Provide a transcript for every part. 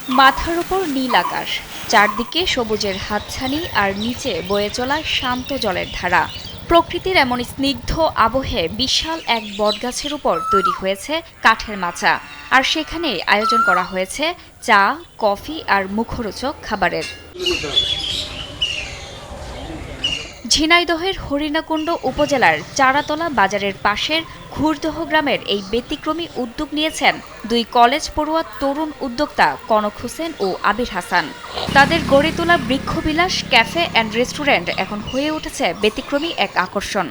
মাথার উপর নীল আকাশ, চারদিকে সবুজের হাতছানি আর নিচে বয়ে চলা শান্ত জলের ধারা। প্রকৃতির এমন স্নিগ্ধ আবহে বিশাল এক বটগাছের উপর তৈরি হয়েছে কাঠের মাচা, আর সেখানেই আয়োজন করা হয়েছে চা, কফি আর মুখরোচক খাবারের। ঝিনাইদহের হরিণাকুণ্ড উপজেলার চারাতলা বাজারের পাশের ঘুরদহ গ্রামের এই ব্যতিক্রমী উদ্যোগ নিয়েছেন দুই কলেজ পড়ুয়া তরুণ উদ্যোক্তা কনক হোসেন ও আবির হাসান। তাদের গড়ে তোলা বৃক্ষবিলাস ক্যাফে অ্যান্ড রেস্টুরেন্ট এখন হয়ে উঠেছে ব্যতিক্রমী এক আকর্ষণ।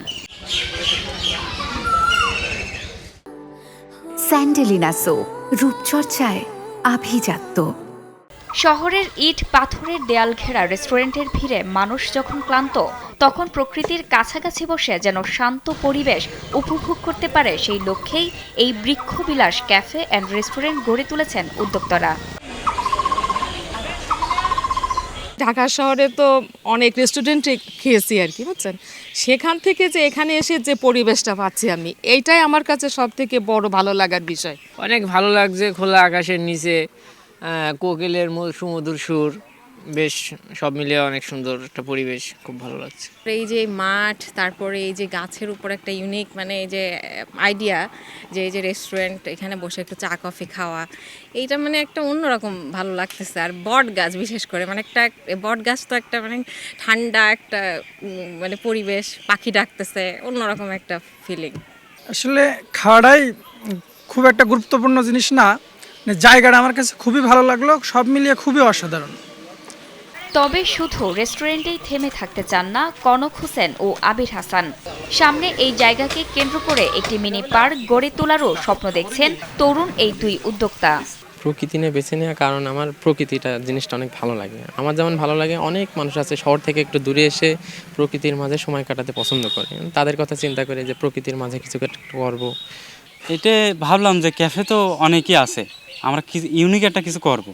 স্যান্ডেলিনা সো, রূপচর্চায় আভিজাত্য। শহরের ইট পাথরের দেয়াল ঘেরা রেস্টুরেন্টের ভিড়ে মানুষ যখন ক্লান্ত, তখন প্রকৃতির কাছাকাছি বসে যেন শান্ত পরিবেশ উপভোগ করতে পারে সেই লক্ষ্যেই এই বৃক্ষবিলাস ক্যাফে অ্যান্ড রেস্টুরেন্ট গড়ে তুলেছেন উদ্যোক্তারা। ঢাকা শহরে তো অনেক রেস্টুরেন্টে খেয়েছি আর কি, বুঝছেন। সেখান থেকে যে এখানে এসে যে পরিবেশটা পাচ্ছি আমি, এইটাই আমার কাছে সব থেকে বড় ভালো লাগার বিষয়। অনেক ভালো লাগছে, খোলা আকাশের নিচে কোকিলের সুমধুর সুর, বেশ সব মিলিয়ে অনেক সুন্দর একটা পরিবেশ, খুব ভালো লাগছে। এই যে মাঠ, তারপরে এই যে গাছের উপর একটা ইউনিক মানে এই যে আইডিয়া, যে এই যে রেস্টুরেন্ট, এখানে বসে একটু চা কফি খাওয়া, এইটা মানে একটা অন্যরকম ভালো লাগতেছে। আর বট গাছ বিশেষ করে, মানে একটা বট গাছ তো একটা মানে ঠান্ডা একটা মানে পরিবেশ, পাখি ডাকতেছে, অন্যরকম একটা ফিলিং। আসলে খাওয়াটাই খুব একটা গুরুত্বপূর্ণ জিনিস না, জায়গাটা আমার কাছে খুবই ভালো লাগলো, সব মিলিয়ে খুবই অসাধারণ। তবে শুধু রেস্টুরেন্টেই থেমে থাকতে চান না কনক হোসেন ও আবির হাসান। সামনে এই জায়গাকে কেন্দ্র করে একটি মিনি পার্ক গড়ে তোলারও স্বপ্ন দেখছেন তরুণ এই দুই উদ্যোক্তা। প্রকৃতি নিয়ে বেছে নেওয়া কারণ আমার প্রকৃতিটা জিনিসটা অনেক ভালো লাগে। আমার যেমন ভালো লাগে, অনেক মানুষ আছে শহর থেকে একটু দূরে এসে প্রকৃতির মাঝে সময় কাটাতে পছন্দ করে। তাদের কথা চিন্তা করে যে প্রকৃতির মাঝে কিছু একটা করবো। এটা ভাবলাম যে ক্যাফে তো অনেকই আছে, আমরা কিছু ইউনিক একটা কিছু করব।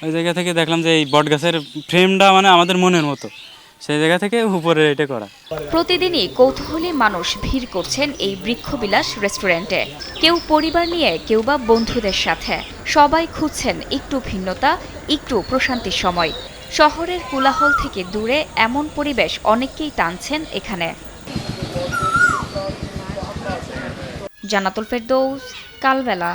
ওই জায়গা থেকে দেখলাম যে এই বট গাছের ফ্রেমটা মানে আমাদের মনের মতো, সেই জায়গা থেকে উপরে এটা করা। প্রতিদিনই কৌতূহলী মানুষ ভিড় করছেন এই বৃক্ষবিলাস রেস্টুরেন্টে। কেউ পরিবার নিয়ে, কেউ বা বন্ধুদের সাথে। সবাই খুঁজছেন একটু ভিন্নতা, একটু প্রশান্তির সময়। শহরের কোলাহল থেকে দূরে এমন পরিবেশ অনেককেই টানছেন এখানে। জান্নাতুল ফেরদৌস, কালবেলা।